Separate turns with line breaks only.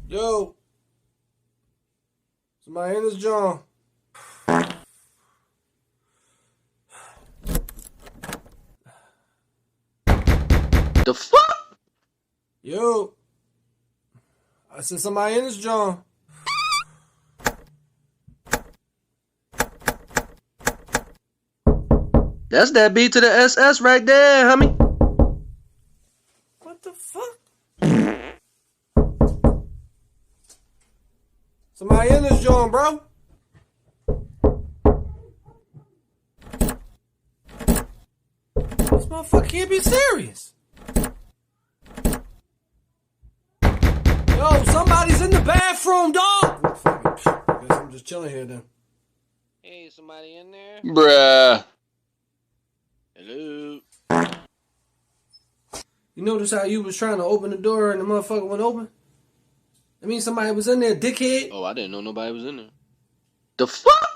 Yo, somebody in this John.
The fuck?
Yo, I said somebody in this John.
That's that B to the SS right there, homie.
What the fuck? Somebody in this John, bro. This motherfucker can't be serious. Yo, somebody's in the bathroom, dog. I guess I'm just chilling here then.
Hey, somebody in there?
Bruh.
Hello?
You notice how you was trying to open the door and the motherfucker went open? I mean, somebody was in there, dickhead.
Oh, I didn't know nobody was in there.
The fuck?